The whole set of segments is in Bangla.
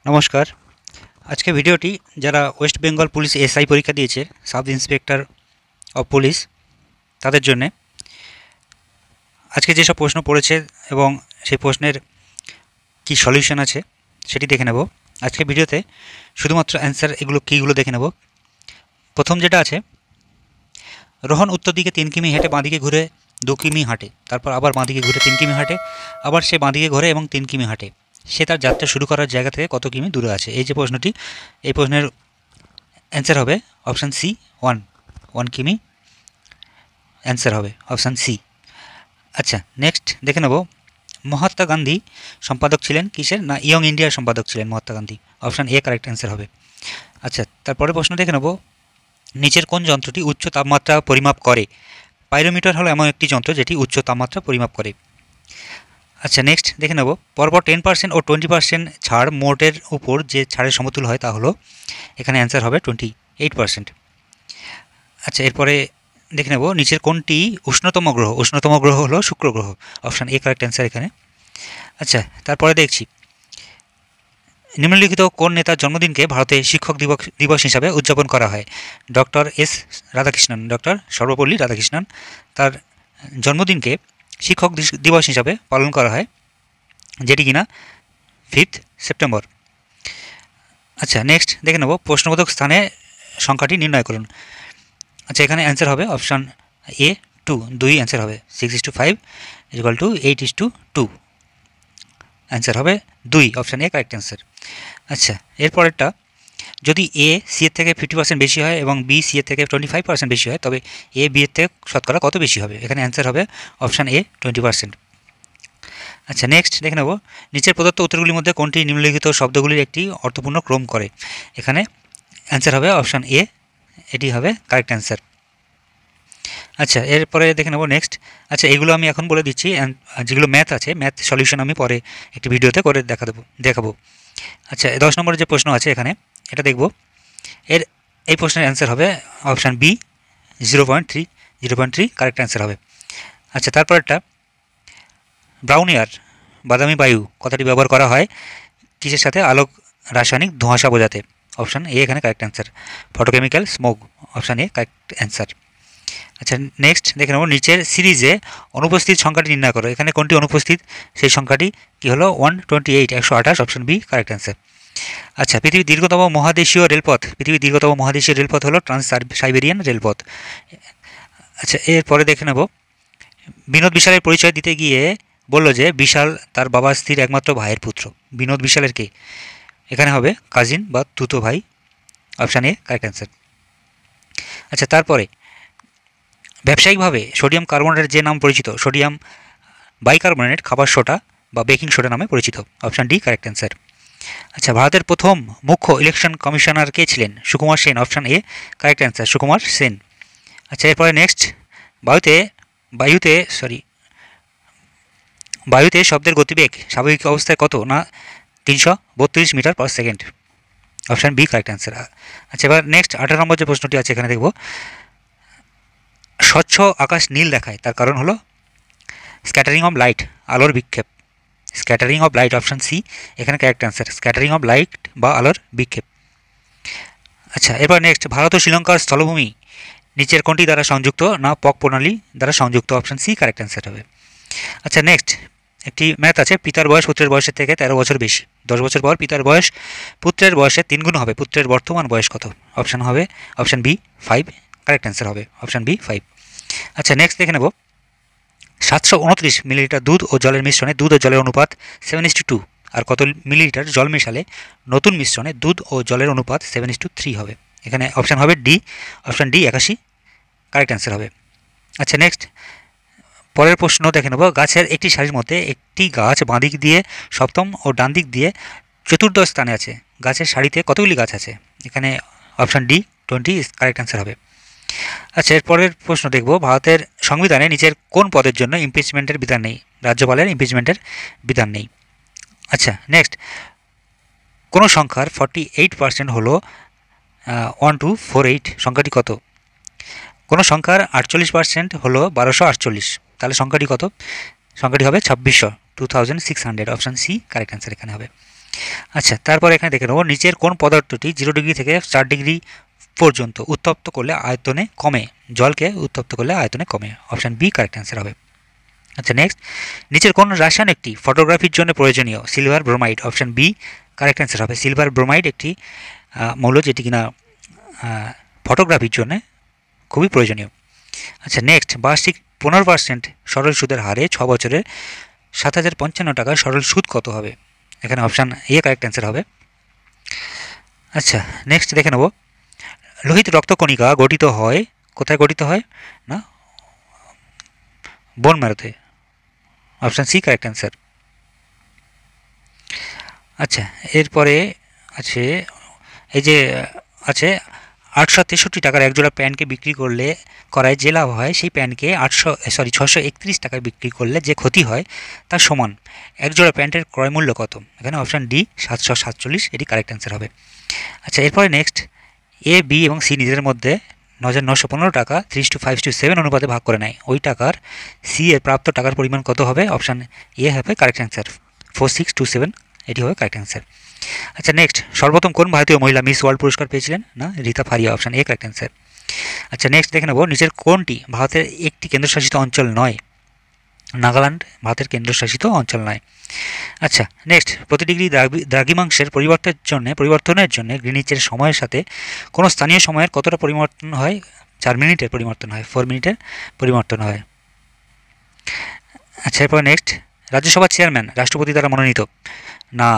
নমস্কার। আজকে ভিডিওটি যারা ওয়েস্ট বেঙ্গল পুলিশ এসআই পরীক্ষা দিয়েছে, সাব ইন্সপেক্টর অফ পুলিশ, তাদের জন্যে। আজকে যেসব প্রশ্ন পড়েছে এবং সেই প্রশ্নের কি সলিউশন আছে সেটি দেখে নেব আজকে ভিডিওতে। শুধুমাত্র অ্যান্সার এগুলো কীগুলো দেখে নেব। প্রথম যেটা আছে, রোহন উত্তর দিকে 3 কিমি হেঁটে বাঁদিকে ঘুরে 2 কিমি হাঁটে, তারপর আবার বাঁদিকে ঘুরে 3 কিমি হাঁটে, আবার সে বাঁদিকে ঘোরে এবং 3 কিমি হাঁটে। সে তার যাত্রা শুরু করার জায়গা থেকে কত কিমি দূরে আছে? এই যে প্রশ্নটি, এই প্রশ্নের অ্যান্সার হবে অপশান সি, 1 কিমি অ্যান্সার হবে অপশান সি। আচ্ছা, নেক্সট দেখে নেব, মহাত্মা গান্ধী সম্পাদক ছিলেন কিসের? না, ইয়ং ইন্ডিয়ার সম্পাদক ছিলেন Mahatma Gandhi. Option A correct answer হবে। আচ্ছা, তারপরে প্রশ্ন দেখে নেব, নিচের কোন যন্ত্রটি উচ্চ তাপমাত্রা পরিমাপ করে? পাইরোমিটার হলো এমন একটি যন্ত্র যেটি উচ্চ তাপমাত্রা পরিমাপ করে। আচ্ছা, নেক্সট দেখে নেব, পরপর 10% ও 20% ছাড় মোটের উপর যে ছাড়ের সমতুল হয় তা হলো, এখানে অ্যান্সার হবে 28%। আচ্ছা, এরপরে দেখে নেব, নিচের কোনটি উষ্ণতম গ্রহ? উষ্ণতম গ্রহ হলো শুক্র গ্রহ। অপশান এ কারেক্ট অ্যান্সার এখানে। আচ্ছা, তারপরে দেখছি, নিম্নলিখিত কোন নেতার জন্মদিনকে ভারতে শিক্ষক দিবস হিসাবে উদযাপন করা হয়? Doctor S Radhakrishnan, doctor Sarvepalli Radhakrishnan, তার জন্মদিনকে শিক্ষক দিবস হিসাবে পালন করা হয়, যেটি কিনা 5 সেপ্টেম্বর। আচ্ছা, নেক্সট দেখে নেব, প্রশ্নবোধক স্থানে সংখ্যাটি নির্ণয় করুন। আচ্ছা, এখানে অ্যান্সার হবে অপশান এ 2 অ্যান্সার হবে। 6:5 = 8:2 অ্যান্সার হবে 2, অপশান এ কারেক্ট অ্যান্সার। আচ্ছা, এরপরেরটা, যদি এ সি এর থেকে 50% বেশি হয় এবং বি সি এর থেকে 25% বেশি হয়, তবে এ বি এর থেকে শতকরা কত বেশি হবে? এখানে অ্যান্সার হবে অপশান এ 20%। আচ্ছা, নেক্সট দেখে নেব, নিচের প্রদত্ত উত্তরগুলির মধ্যে কোনটি নিম্নলিখিত শব্দগুলির একটি অর্থপূর্ণ ক্রম করে? এখানে অ্যান্সার হবে অপশান এ, এটি হবে কারেক্ট অ্যান্সার। আচ্ছা, এরপরে দেখে নেব নেক্সট। আচ্ছা, এগুলো আমি এখন বলে দিচ্ছি, যেগুলো ম্যাথ আছে, ম্যাথ সলিউশন আমি পরে একটি ভিডিওতে করে দেখাবো। আচ্ছা, 10 নম্বরের যে প্রশ্ন আছে এখানে, এটা দেখব। এই প্রশ্নের অ্যান্সার হবে অপশান বি, 0.3 কারেক্ট অ্যান্সার হবে। আচ্ছা, তারপরটা, ব্রাউন এয়ার বাদামি বায়ু কথাটি ব্যবহার করা হয় কিসের সাথে? আলোক রাসায়নিক ধোঁয়াশা বোঝাতে। অপশান এ এখানে correct answer. Photochemical smoke, option A correct answer. আচ্ছা, নেক্সট দেখে নেব, নিচের সিরিজে অনুপস্থিত সংখ্যাটি নির্ণয় করো। এখানে কোনটি অনুপস্থিত? সেই সংখ্যাটি কি হলো? 128, 128, অপশান বি কারেক্ট অ্যান্সার। আচ্ছা, পৃথিবীর দীর্ঘতম মহাদেশীয় রেলপথ হলো ট্রান্স সাইবেরিয়ান রেলপথ। আচ্ছা, এরপরে দেখে নেব, বিনোদ বিশালের পরিচয় দিতে গিয়ে বলল যে বিশাল তার বাবার স্ত্রীর একমাত্র ভাইয়ের পুত্র। বিনোদ বিশালের কে? এখানে হবে কাজিন বা তুতো ভাই, অপশান এ কারেক্ট অ্যান্সার। আচ্ছা, তারপরে ব্যবসায়িকভাবে সোডিয়াম কার্বনেটের যে নাম পরিচিত, সোডিয়াম বাইকার্বনেট খাবার সোডা বা বেকিং সোডা নামে পরিচিত। Option D correct answer. আচ্ছা, ভারতের প্রথম মুখ্য ইলেকশন কমিশনার কে ছিলেন? Sukumar Sen, option A correct answer, Sukumar Sen. আচ্ছা, এরপরে নেক্সট, বায়ুতে শব্দের গতিবেগ স্বাভাবিক অবস্থায় কত? না, 332 metre per second. Option B correct answer. আচ্ছা, এবার নেক্সট 18 নম্বর যে প্রশ্নটি আছে এখানে দেখব, স্বচ্ছ আকাশ নীল দেখায় তার কারণ হলো স্ক্যাটারিং অফ লাইট, আলোর বিক্ষেপ। Scattering of light, option C এখানে correct answer, scattering of light বা আলোর বিক্ষেপ। আচ্ছা, এবার নেক্সট, ভারত ও শ্রীলঙ্কার স্থলভূমি নিচের কোনটি দ্বারা সংযুক্ত? না, পক প্রণালী দ্বারা সংযুক্ত। অপশান সি কারেক্ট অ্যান্সার হবে। আচ্ছা, নেক্সট একটি ম্যাথ আছে, পিতার বয়স পুত্রের বয়সের থেকে 13 বছর বেশি। 10 বছর পর পিতার বয়স পুত্রের বয়সের 3 গুণ হবে, পুত্রের বর্তমান বয়স কত? অপশান বি 5 কারেক্ট অ্যান্সার হবে, অপশান বি 5। আচ্ছা, নেক্সট দেখে নেব, 729 মিলিলিটার দুধ ও জলের মিশ্রণে দুধ ও জলের অনুপাত 7:2, আর কত মিলিলিটার জল মেশালে নতুন মিশ্রণে দুধ ও জলের অনুপাত 7:3 হবে? এখানে অপশান হবে D, option D 81 correct answer হবে। আচ্ছা, নেক্সট পরের প্রশ্ন দেখে নেব, গাছের একটি সারির মধ্যে একটি গাছ বাঁদিক দিয়ে সপ্তম ও ডান দিক দিয়ে চতুর্দশ স্থানে আছে। গাছের সারিতে কতগুলি গাছ আছে? এখানে অপশান ডি 20 কারেক্ট অ্যান্সার হবে। আচ্ছা, এরপরের প্রশ্ন দেখব, ভারতের সংবিধানে নিচের কোন পদের জন্য ইমপিচমেন্টের বিধান নেই? রাজ্যপালের ইমপিচমেন্টের বিধান নেই। আচ্ছা, নেক্সট, কোনো সংখ্যার 48% হলো 1248, সংখ্যাটি কত? কোনো সংখ্যার 48% হলো 1248, তাহলে সংখ্যাটি কত? সংখ্যাটি হবে 2600, 2600, অপশান সি কারেক্ট অ্যান্সার এখানে হবে। আচ্ছা, তারপরে এখানে দেখে নেব নিচের কোন পদার্থটি 0 ডিগ্রি থেকে 4 ডিগ্রি পর্যন্ত উত্তপ্ত করলে আয়তনে কমে। জলকে উত্তপ্ত করলে আয়তনে কমে। অপশান বি কারেক্ট অ্যান্সার হবে। আচ্ছা, নেক্সট, নিচের কোন রাসায়ন একটি ফটোগ্রাফির জন্য প্রয়োজনীয়। Silver bromide. Option B correct answer হবে। সিলভার ব্রোমাইড একটি মৌল যেটি কিনা ফটোগ্রাফির জন্য খুবই প্রয়োজনীয়। আচ্ছা, নেক্সট, বার্ষিক 15% সরল সুদের হারে 6 বছরে 7,055 টাকা সরল সুদ কত হবে। এখানে অপশান এ কারেক্ট অ্যান্সার হবে। আচ্ছা, নেক্সট দেখে নেব লোহিত রক্তকণিকা গঠিত হয় কোথায় গঠিত হয় না বোন ম্যারোতে। Option C correct answer. আচ্ছা, এরপরে আছে এই যে আছে 863 টাকার একজোড়া প্যান্টকে বিক্রি করলে করায় যে লাভ হয় সেই প্যান্টকে 631 টাকায় বিক্রি করলে যে ক্ষতি হয় তার সমান। একজোড়া প্যান্টের ক্রয় মূল্য কত। এখানে অপশান ডি 747, এটি কারেক্ট অ্যান্সার হবে। আচ্ছা, এরপরে নেক্সট, এ বি এবং সি নিজেদের মধ্যে 9,915 টাকা 3:5:7 অনুপাতে ভাগ করে নেয়। ওই টাকার সি এর প্রাপ্ত টাকার পরিমাণ কত হবে। অপশান এ হবে কারেক্ট অ্যান্সার 4627, এটি হবে কারেক্ট অ্যান্সার। আচ্ছা, নেক্সট, সর্বপ্রথম কোন ভারতীয় মহিলা মিস ওয়ার্ল্ড পুরস্কার পেয়েছিলেন না Rita Faria. Option A correct answer. আচ্ছা, নেক্সট দেখে নেব নিচের কোনটি ভারতের একটি কেন্দ্রশাসিত অঞ্চল নয়। নাগাল্যান্ড ভারতের কেন্দ্রশাসিত অঞ্চল নয়। আচ্ছা, নেক্সট, প্রতি ডিগ্রি দ্রাঘিমাংশের পরিবর্তনের জন্য গ্রিনিচের সময়ের সাথে কোনো স্থানীয় সময়ের কতটা পরিবর্তন হয়। 4 মিনিটের পরিবর্তন হয়, 4 মিনিটের পরিবর্তন হয়। আচ্ছা, এরপর নেক্সট, রাজ্যসভার চেয়ারম্যান রাষ্ট্রপতি দ্বারা মনোনীত না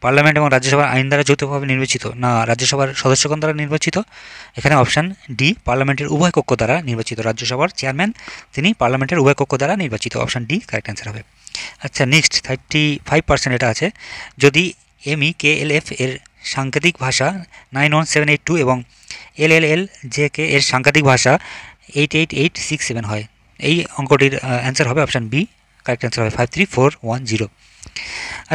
পার্লামেন্ট এবং রাজ্যসভার আইন দ্বারা যৌথভাবে নির্বাচিত না রাজ্যসভার সদস্যগণ দ্বারা নির্বাচিত। এখানে অপশান ডি পার্লামেন্টের উভয় কক্ষ দ্বারা নির্বাচিত। রাজ্যসভার চেয়ারম্যান তিনি পার্লামেন্টের উভয় কক্ষ দ্বারা নির্বাচিত। অপশান ডি কারেক্ট অ্যান্সার হবে। আচ্ছা, নেক্সট 35% এটা আছে যদি MEKLF এর সাংকেতিক ভাষা 91782 এবং LLLJK এর সাংকেতিক ভাষা 88867 হয়। এই অঙ্কটির অ্যান্সার হবে অপশান বি কারেক্ট অ্যান্সার হবে 53410।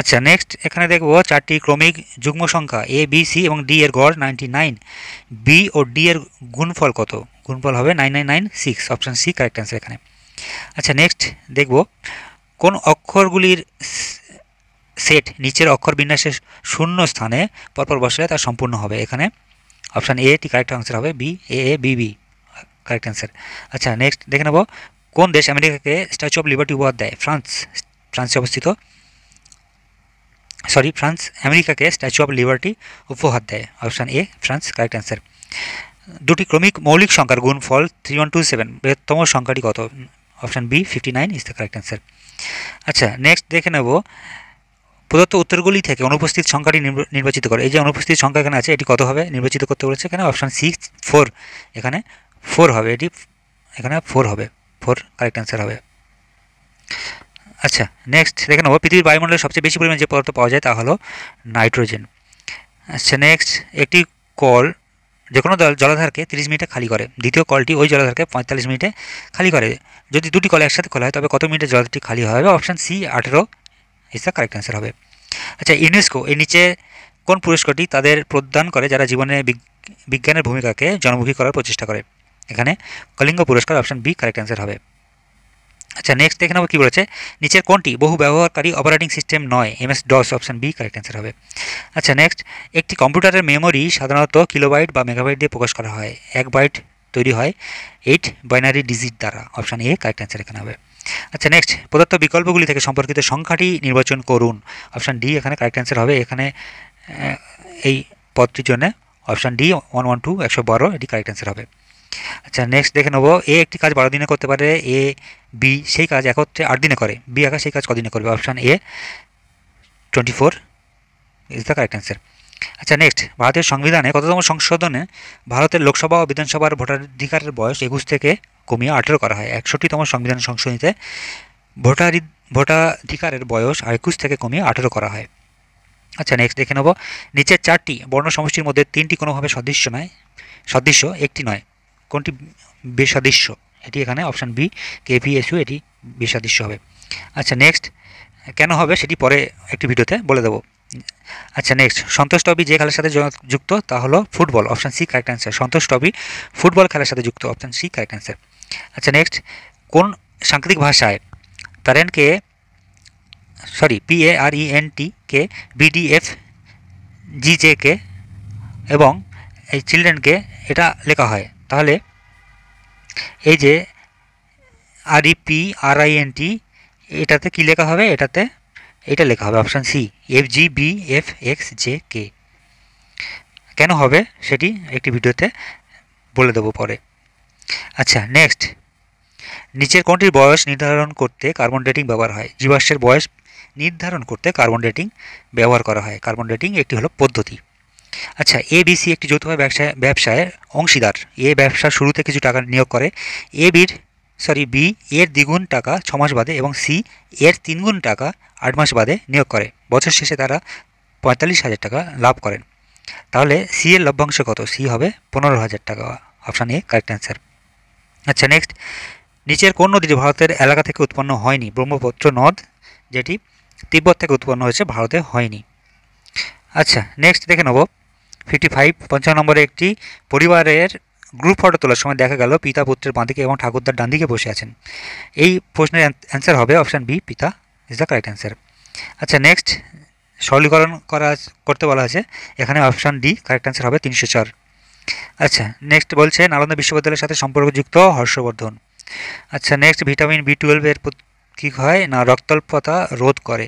আচ্ছা, নেক্সট এখানে দেখব 4টি ক্রমিক যুগ্ম সংখ্যা এ বি সি এবং ডি এর গড় 99, বি ও ডি এর গুণফল কত। গুণফল হবে 9996। অপশান সি কারেক্ট অ্যান্সার এখানে। আচ্ছা, নেক্সট দেখব কোন অক্ষরগুলির সেট নিচের অক্ষর বিন্যাসের শূন্য স্থানে পরপর বসালে তা সম্পূর্ণ হবে। এখানে option A T correct answer হবে। B A A B B correct answer. আচ্ছা, নেক্সট দেখে নেব কোন দেশ আমেরিকাকে স্ট্যাচু অফ লিবার্টি উপহার দেয়। ফ্রান্সে অবস্থিত ফ্রান্স আমেরিকাকে স্ট্যাচু অফ লিবার্টি উপহার দেয়। Option A France correct answer. দুটি ক্রমিক মৌলিক সংখ্যার গুণফল 3127, বৃহত্তম সংখ্যাটি কত। Option B 59 is the correct answer. আচ্ছা, নেক্সট দেখে নেব প্রদত্ত উত্তরগুলি থেকে অনুপস্থিত সংখ্যাটি নির্বাচিত করে। এই যে অনুপস্থিত সংখ্যা এখানে আছে এটি কত হবে নির্বাচিত করতে বলেছে। এখানে অপশান সি 4, এখানে 4 হবে, এটি এখানে 4 হবে, 4 কারেক্ট অ্যান্সার হবে। আচ্ছা, নেক্সট দেখে নেব পৃথিবীর বায়ুমণ্ডলে সবচেয়ে বেশি পরিমাণে যে পদার্থ পাওয়া যায় তা হলো নাইট্রোজেন। আচ্ছা, নেক্সট, একটি কল যে কোনো জলাধারকে 30 মিনিটে খালি করে। দ্বিতীয় কলটি ওই জলাধারকে 45 মিনিটে খালি করে। যদি দুটি কল একসাথে খোলা হয় তবে কত মিনিটে জলাধারটি খালি হবে। Option C 18 is the correct answer হবে। আচ্ছা, ইউনেস্কো এই নিচে কোন পুরস্কারটি তাদের প্রদান করে যারা জীবনে বিজ্ঞানের ভূমিকাকে জনমুখী করার প্রচেষ্টা করে। এখানে কলিঙ্গ পুরস্কার। অপশান বি কারেক্ট অ্যান্সার হবে। আচ্ছা, নেক্সট দেখে নেব কী বলেছে নিচের কোনটি বহু ব্যবহারকারী অপারেটিং সিস্টেম নয়। MS-DOS। Option B correct answer হবে। আচ্ছা, নেক্সট, একটি কম্পিউটারের মেমোরি সাধারণত কিলোবাইট বা মেগাবাইট দিয়ে প্রকাশ করা হয়। 1 বাইট তৈরি হয় 8 বাইনারি ডিজিট দ্বারা। অপশান এ কারেক্ট অ্যান্সার এখানে হবে। আচ্ছা, নেক্সট, প্রদত্ত বিকল্পগুলি থেকে সম্পর্কিত সংখ্যাটি নির্বাচন করুন। অপশান ডি এখানে কারেক্ট অ্যান্সার হবে। এখানে এই পদটির জন্য অপশান ডি 112 112 এটি কারেক্ট অ্যান্সার হবে। আচ্ছা, নেক্সট দেখে নেব এ একটি কাজ 12 দিনে করতে পারে, এ বি সেই কাজ একত্রে 8 দিনে করে, বি একা সেই কাজ কদিনে করবে। Option A 24 is the correct answer. আচ্ছা, নেক্সট, ভারতের সংবিধানে কততম সংশোধনে ভারতের লোকসভা ও বিধানসভার ভোটাধিকারের বয়স 21 থেকে কমিয়ে 18 করা হয়। 61তম সংবিধান সংশোধনীতে ভোটাধিকারের বয়স 21 থেকে কমিয়ে 18 করা হয়। আচ্ছা, নেক্সট দেখে নেব নিচের 4টি বর্ণ সমষ্টির মধ্যে 3টি কোনোভাবে সদৃশ্য একটি নয়। কোনটি বেসাদৃশ্য। এটি এখানে অপশান বি KPSU, এটি বেসাদৃশ্য হবে। আচ্ছা, নেক্সট কেন হবে সেটি পরে একটি ভিডিওতে বলে দেবো। আচ্ছা, নেক্সট, সন্তোষ ট্রফি যে খেলার সাথে যুক্ত তা হলো football. Option C correct answer. Santosh trophy football খেলার সাথে যুক্ত। Option C correct answer. আচ্ছা, নেক্সট, কোন সাংকেতিক ভাষায় তারেনকে PARENTকে BDF GJকে এবং এই চিলড্রেনকে এটা লেখা হয়, তাহলে এই যে REPRINT এটাতে কি লেখা হবে, এটাতে এটা লেখা হবে অপশান সি FGBFXJK। কেন হবে সেটি একটি ভিডিওতে বলে দেবো পরে। আচ্ছা, নেক্সট, নিচের কোনটির বয়স নির্ধারণ করতে কার্বন ডেটিং ব্যবহার হয়? জীবাশ্মের বয়স নির্ধারণ করতে কার্বন ডেটিং ব্যবহার করা হয়। কার্বন ডেটিং একটি হলো পদ্ধতি। আচ্ছা, ABC একটি যৌথভাবে ব্যবসায় অংশীদার। এ ব্যবসার শুরুতে কিছু টাকা নিয়োগ করে, বি এর দ্বিগুণ টাকা 6 মাস বাদে এবং সি এর 3 গুণ টাকা 8 মাস বাদে নিয়োগ করে। বছর শেষে তারা 45,000 টাকা লাভ করেন। তাহলে সি এর লভ্যাংশ কত? সি হবে 15,000 টাকা। Option A correct answer. আচ্ছা, নেক্সট, নিচের কোন নদীটি ভারতের এলাকা থেকে উৎপন্ন হয়নি? ব্রহ্মপুত্র নদ, যেটি তিব্বত থেকে উৎপন্ন হয়েছে, ভারতে হয়নি। আচ্ছা, নেক্সট দেখে নেব 55 55 নম্বরে একটি পরিবারের গ্রুপ ফটো তোলার সময় দেখা গেল পিতা পুত্রের বাঁদিকে এবং ঠাকুরদার ডান দিকে বসে আছেন। এই প্রশ্নের অ্যান্সার হবে অপশান বি, পিতা ইজ দ্য কারেক্ট অ্যান্সার। আচ্ছা, নেক্সট, সরলীকরণ করতে বলা আছে, এখানে অপশান ডি কারেক্ট অ্যান্সার হবে 304। আচ্ছা, নেক্সট বলছে নালন্দা বিশ্ববিদ্যালয়ের সাথে সম্পর্কযুক্ত হর্ষবর্ধন। আচ্ছা, নেক্সট, ভিটামিন B12 এর কী হয় না রক্তাল্পতা রোধ করে।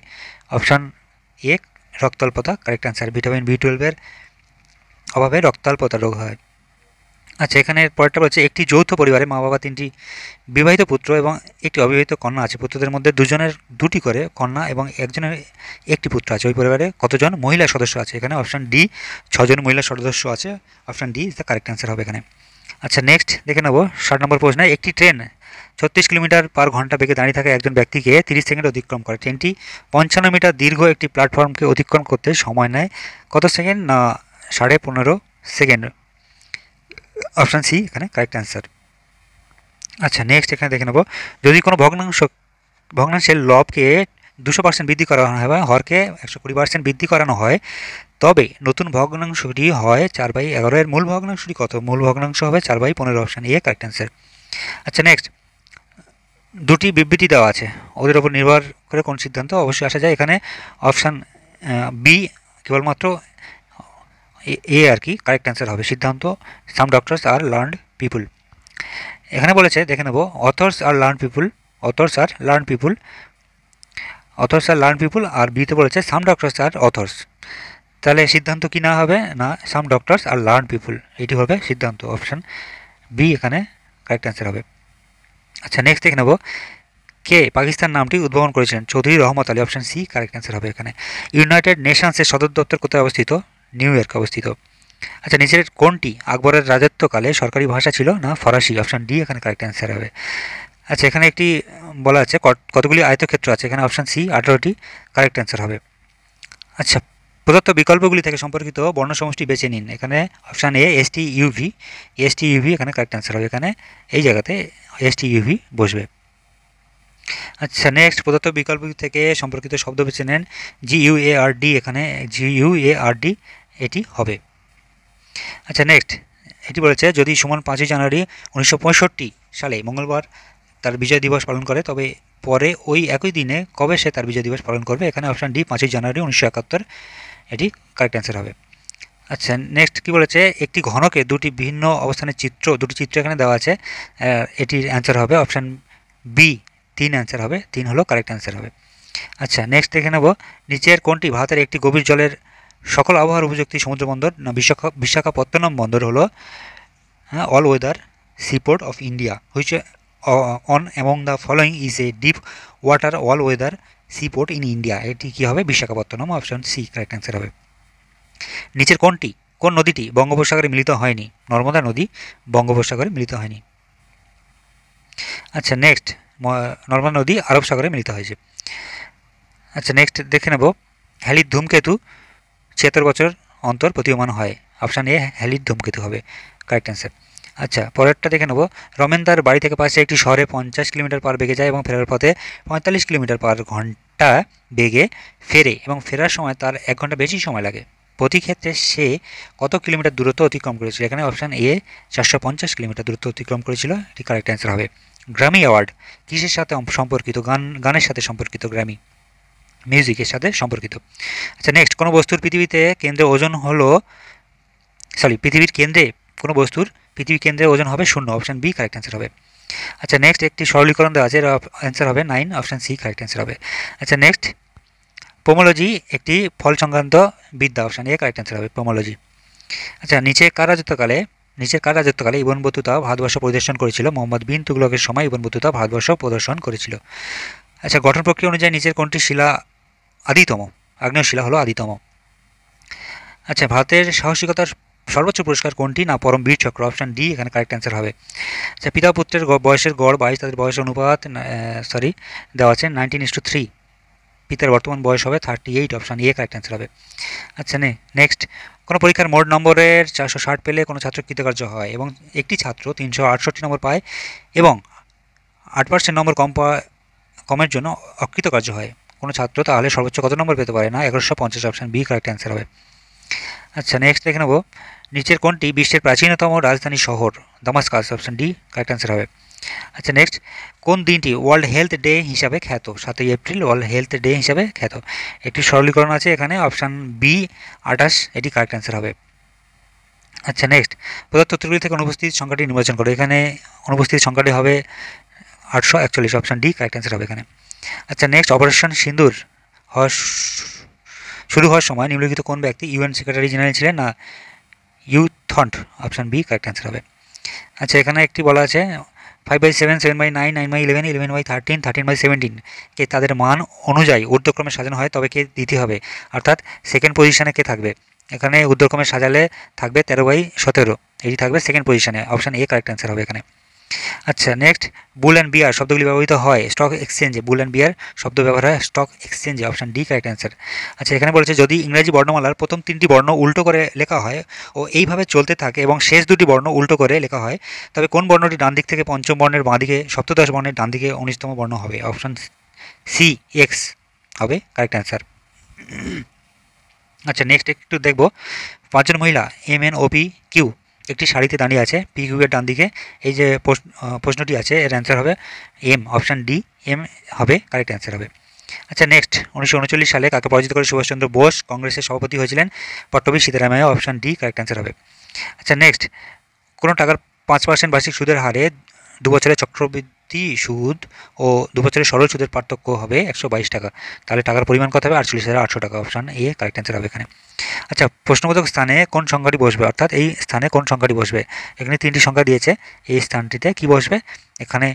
অপশান এ রক্তাল্পতা কারেক্ট অ্যান্সার। ভিটামিন B12 এর অভাবে রক্তাল্পতা রোগ হয়। আচ্ছা, এখানে পরেরটা বলছে একটি যৌথ পরিবারে মা বাবা 3টি বিবাহিত পুত্র এবং একটি অবিবাহিত কন্যা আছে। পুত্রদের মধ্যে 2জনের 2টি করে কন্যা এবং একজনের একটি পুত্র আছে। ওই পরিবারে কতজন মহিলা সদস্য আছে? এখানে অপশান ডি 6জন মহিলা সদস্য আছে। Option D is the correct answer হবে এখানে। আচ্ছা, নেক্সট দেখে নেব 60 নম্বর প্রশ্নে, একটি ট্রেন 36 কিলোমিটার পার ঘন্টা বেগে দাঁড়িয়ে থাকা একজন ব্যক্তিকে 30 সেকেন্ড অতিক্রম করে। ট্রেনটি 55 মিটার দীর্ঘ একটি প্ল্যাটফর্মকে অতিক্রম করতে সময় নেয় কত সেকেন্ড? না 15.5 সেকেন্ড। অপশান সি এখানে কারেক্ট অ্যান্সার। আচ্ছা, নেক্সট এখানে দেখে নেব, যদি কোনো ভগ্নাংশের লবকে 200% বৃদ্ধি করা হয় বা হরকে 120% বৃদ্ধি করানো হয়, তবে নতুন ভগ্নাংশটি হয় 4/11। এর মূল ভগ্নাংশটি কত? মূল ভগ্নাংশ হবে 4/15। Option A correct answer. আচ্ছা, নেক্সট, দুটি বিবৃতি দেওয়া আছে, ওদের ওপর নির্ভর করে কোন সিদ্ধান্ত অবশ্যই আসা যায়? এখানে অপশান বি কেবলমাত্র এ আর কি কারেক্ট অ্যান্সার হবে। সিদ্ধান্ত সাম ডক্টরস আর লার্নড পিপুল। এখানে বলেছে দেখে নেব অথর্স আর লার্ন পিপুল, অথর্স আর লার্ন পিপুল, অথর্স আর লার্ন পিপুল, আর বিতে বলেছে সাম ডক্টরস আর অথর্স। তাহলে সিদ্ধান্ত কি না হবে? না সাম ডক্টরস আর লার্ন পিপুল, এটি হবে সিদ্ধান্ত। অপশান বি এখানে কারেক্ট অ্যান্সার হবে। আচ্ছা, নেক্সট দেখে নেব কে পাকিস্তান নামটি উদ্ভাবন করেছিলেন? Chaudhry Rahmat Ali. Option C correct answer হবে এখানে। ইউনাইটেড নেশনসের সদর দপ্তর কোথায় অবস্থিত? নিউ ইয়র্কে অবস্থিত। আচ্ছা, নিচের কোনটি আকবরের রাজত্বকালে সরকারি ভাষা ছিল? না ফরাসি। অপশান ডি এখানে কারেক্ট অ্যান্সার হবে। আচ্ছা, এখানে একটি বলা আছে কতগুলি আয়তক্ষেত্র আছে? এখানে অপশান সি 18টি কারেক্ট অ্যান্সার হবে। আচ্ছা, প্রদত্ত বিকল্পগুলি থেকে সম্পর্কিত বর্ণসমষ্টি বেছে নিন। এখানে অপশান এ STUV, STUV এখানে কারেক্ট অ্যান্সার হবে। এখানে এই জায়গাতে STUV বসবে। আচ্ছা, নেক্সট, প্রদত্ত বিকল্প থেকে সম্পর্কিত শব্দ বেছে নেন। GUARD, এখানে GUARD এটি হবে। আচ্ছা, নেক্সট, এটি বলেছে যদি সুমন 5ই জানুয়ারি 1965 সালে মঙ্গলবার তার বিজয় দিবস পালন করে, তবে পরে ওই একই দিনে কবে সে তার বিজয় দিবস পালন করবে? এখানে অপশান ডি 5ই জানুয়ারি 1971, এটি কারেক্ট অ্যান্সার হবে। আচ্ছা, নেক্সট কি বলেছে একটি ঘনকে দুটি ভিন্ন অবস্থানের দুটি চিত্র এখানে দেওয়া আছে, এটির অ্যান্সার হবে অপশান বি 3 অ্যান্সার হবে। 3 হলো কারেক্ট অ্যান্সার হবে। আচ্ছা, নেক্সট দেখে নেব নিচের কোনটি ভারতের একটি গভীর জলের সকল আবহাওয়ার উপযুক্ত সমুদ্র বন্দর? না বিশাখাপত্তনম বন্দর হলো all weather seaport of India, which on among the following is a deep water all weather seaport in India. এটি কী হবে? Visakhapatnam. Option C correct answer হবে। নিচের কোন নদীটি বঙ্গোপসাগরে মিলিত হয়নি? নর্মদা নদী বঙ্গোপসাগরে মিলিত হয়নি। আচ্ছা, নেক্সট, নর্মদা নদী আরব সাগরে মিলিত হয়েছে। আচ্ছা, নেক্সট দেখে নেব হ্যালির ধূমকেতু 76 বছর অন্তর প্রতীয়মান হয়। অপশান এ হ্যালির ধূমকেতু হবে কারেক্ট অ্যান্সার। আচ্ছা, পরেরটা দেখে নেব রমেন তার বাড়ি থেকে পাশে একটি শহরে 50 কিলোমিটার পার বেগে যায় এবং ফেরার পথে 45 কিলোমিটার পার ঘন্টা বেগে ফেরে এবং ফেরার সময় তার 1 ঘন্টা বেশি সময় লাগে। প্রতি ক্ষেত্রে সে কত কিলোমিটার দূরত্ব অতিক্রম করেছিল? এখানে অপশান এ 450 কিলোমিটার দূরত্ব অতিক্রম করেছিল, এটি কারেক্ট অ্যান্সার হবে। গ্র্যামি অ্যাওয়ার্ড কিসের সাথে সম্পর্কিত? গানের সাথে সম্পর্কিত গ্র্যামি। মিউজিকের সাথে সম্পর্কিত। আচ্ছা নেক্সট, কোনো বস্তুর পৃথিবীতে কেন্দ্রে ওজন হলো পৃথিবীর কেন্দ্রে কোনো বস্তুর পৃথিবী কেন্দ্রে ওজন হবে 0, অপশান বি কারেক্ট অ্যান্সার হবে। আচ্ছা নেক্সট, একটি সরলীকরণ দেওয়া আছে, এর অ্যান্সার হবে 9, অপশান সি কারেক্ট অ্যান্সার হবে। আচ্ছা নেক্সট, পোমোলজি একটি ফল সংক্রান্ত বিদ্যা, অপশান এ কারেক্ট অ্যান্সার হবে পোমোলজি। আচ্ছা নিচের কার রাজত্বকালে ইবন বতুতা ভারতবর্ষ পরিদর্শন করেছিল? মোহাম্মদ বিন তুগলকের সময় ইবন বতুতা ভারতবর্ষ প্রদর্শন করেছিল। আচ্ছা গঠন প্রক্রিয়া অনুযায়ী নিচের কোনটি শিলা আদিতম? আগ্নেয় শিলা হলো আদিতম। আচ্ছা ভারতের সাহসিকতার সর্বোচ্চ পুরস্কার কোনটি? না পরমবীর চক্র, অপশান ডি এখানে কারেক্ট অ্যান্সার হবে। আচ্ছা পিতা পুত্রের বয়সের গড় 22, তাদের বয়সের অনুপাত দেওয়া আছে 19:3, পিতার বর্তমান বয়স হবে 38, অপশান এ কারেক্ট অ্যান্সার হবে। আচ্ছা নেক্সট, কোনো পরীক্ষার মোট নম্বরের 460 পেলে কোনো ছাত্র কৃতকার্য হয় এবং একটি ছাত্র 368 নম্বর পায় এবং 8% নম্বর কমের জন্য অকৃতকার্য হয় কোনো ছাত্র, তাহলে সর্বোচ্চ কত নম্বর পেতে পারে? না 1150, অপশান বি কারেক্ট অ্যান্সার হবে। আচ্ছা নেক্সট দেখে নেব, নিচের কোনটি বিশ্বের প্রাচীনতম রাজধানী শহর? Damascus, option D correct answer হবে। আচ্ছা নেক্সট, কোন দিনটি ওয়ার্ল্ড হেলথ ডে হিসাবে খ্যাত? 7 এপ্রিল ওয়ার্ল্ড হেলথ ডে হিসাবে খ্যাত। একটি সরলীকরণ আছে এখানে, অপশান বি 28, এটি কারেক্ট অ্যান্সার হবে। আচ্ছা নেক্সট, প্রদত্ত উত্তরগুলি থেকে অনুপস্থিত সংখ্যাটি নির্বাচন করো। এখানে অনুপস্থিত সংখ্যাটি হবে 841, অপশান ডি কারেক্ট অ্যান্সার হবে এখানে। আচ্ছা নেক্সট, অপারেশন সিন্দুর শুরু হওয়ার সময় নিম্নলিখিত কোন ব্যক্তি ইউএন সেক্রেটারি জেনারেল ছিলেন? না ইউথন্ট, অপশান বি কারেক্ট অ্যান্সার হবে। আচ্ছা এখানে একটি বলা আছে 5/7, 7/9, 9/11, 11/13, 13/17 কে তাদের মান অনুযায়ী ঊর্ধ্বক্রমে সাজানো হয়, তবে কে দিতে হবে? অর্থাৎ সেকেন্ড পজিশনে কে থাকবে? এখানে ঊর্ধ্বক্রমে সাজালে থাকবে 13/17, এটি থাকবে সেকেন্ড পজিশনে, অপশান এ কারেক্ট অ্যান্সার হবে এখানে। আচ্ছা নেক্সট, বুল অ্যান্ড বিয়ার শব্দগুলি ব্যবহৃত হয় স্টক এক্সচেঞ্জে। বুল অ্যান্ড বিয়ার শব্দ ব্যবহার হয় স্টক এক্সচেঞ্জে, অপশান ডি কারেক্ট অ্যান্সার। আচ্ছা এখানে বলেছে যদি ইংরেজি বর্ণমালার প্রথম 3টি বর্ণ উল্টো করে লেখা হয় ও এইভাবে চলতে থাকে এবং শেষ 2টি বর্ণ উল্টো করে লেখা হয়, তবে কোন বর্ণটি ডান দিক থেকে পঞ্চম বর্ণের বাঁ দিকে, সপ্তদশ বর্ণের ডান দিকে 19তম বর্ণ হবে? অপশান সি এক্স হবে কারেক্ট অ্যান্সার। আচ্ছা নেক্সট একটু দেখব, 5 জন মহিলা MNOP কিউ একটি শাড়িতে দাঁড়িয়ে আছে পি কিউবের ডান দিকে, এই যে প্রশ্নটি আছে এর অ্যান্সার হবে এম, অপশান ডি এম হবে কারেক্ট অ্যান্সার হবে। আচ্ছা নেক্সট, 1939 সালে কাকে পরাজিত করে সুভাষচন্দ্র বোস কংগ্রেসের সভাপতি হয়েছিলেন? Pattabhi Sitaramayya, option D correct answer হবে। আচ্ছা নেক্সট, কোনো টাকার 5% বার্ষিক সুদের হারে 2 বছরের চক্রবৃদ্ধি সুদ ও 2 বছরের সরল সুদের পার্থক্য হবে 122 টাকা, তাহলে টাকার পরিমাণ কত হবে? 48,800 টাকা, অপশান এ কারেক্ট অ্যান্সার হবে এখানে। আচ্ছা প্রশ্নবোধক স্থানে কোন সংখ্যাটি বসবে? অর্থাৎ এই স্থানে কোন সংখ্যাটি বসবে? এখানে 3টি সংখ্যা দিয়েছে, এই স্থানটিতে কি বসবে? এখানে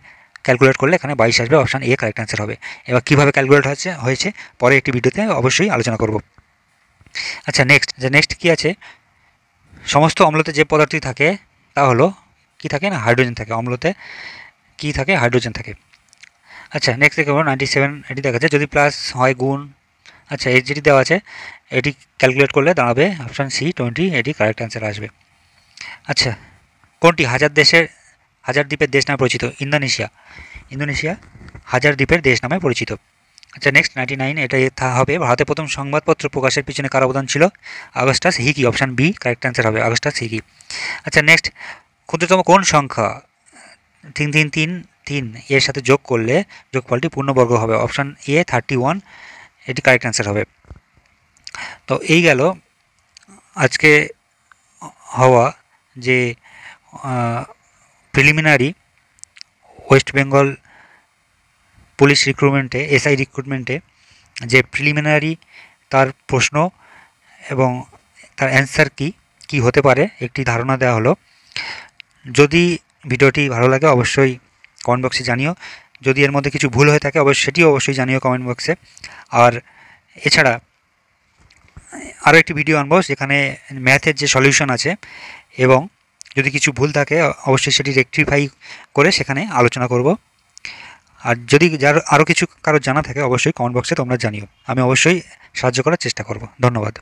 ক্যালকুলেট করলে এখানে 22 আসবে, অপশান এ কারেক্ট অ্যান্সার হবে। এবার কীভাবে ক্যালকুলেট হয়েছে পরে একটি ভিডিওতে অবশ্যই আলোচনা করব। আচ্ছা নেক্সট কী আছে, সমস্ত অম্লতে যে পদার্থটি থাকে তা হলো কি থাকে? না হাইড্রোজেন থাকে। অম্লতে কি থাকে? হাইড্রোজেন থাকে। আচ্ছা নেক্সট দেখব 97, এটি দেখা যাচ্ছে যদি প্লাস হয় গুণ। আচ্ছা এর যেটি দেওয়া আছে এটি ক্যালকুলেট করলে দাঁড়াবে অপশান সি 20, এটি কারেক্ট অ্যান্সার আসবে। আচ্ছা কোনটি হাজার দ্বীপের দেশ নামে পরিচিত? ইন্দোনেশিয়া হাজার দ্বীপের দেশ নামে পরিচিত। আচ্ছা নেক্সট 99, এটা হবে ভারতের প্রথম সংবাদপত্র প্রকাশের পিছনে কার অবদান ছিল? Augustus Hicky, option B correct answer হবে অগাস্টাস হিকি। আচ্ছা নেক্সট, ক্ষুদ্রতম কোন সংখ্যা 3 এর সাথে যোগ করলে যোগফলটি পূর্ণবর্গ হবে? অপশান এ 31, এটি কারেক্ট অ্যান্সার হবে। তো এই গেল আজকে হওয়া যে প্রিলিমিনারি ওয়েস্ট বেঙ্গল পুলিশ রিক্রুটমেন্টে, এসআই রিক্রুটমেন্টে যে প্রিলিমিনারি তার প্রশ্ন এবং তার অ্যান্সার কি হতে পারে একটি ধারণা দেওয়া হলো। যদি ভিডিওটি ভালো লাগে অবশ্যই কমেন্ট বক্সে জানিও, যদি এর মধ্যে কিছু ভুল হয়ে থাকে সেটিও অবশ্যই জানিও কমেন্ট বক্সে। আর এছাড়া আরও একটি ভিডিও আনবো যেখানে ম্যাথের যে সলিউশন আছে এবং যদি কিছু ভুল থাকে অবশ্যই সেটি রেকটিফাই করে সেখানে আলোচনা করব। আর যদি আরও কিছু কারো জানা থাকে অবশ্যই কমেন্ট বক্সে তোমরা জানিও, আমি অবশ্যই সাহায্য করার চেষ্টা করব। ধন্যবাদ।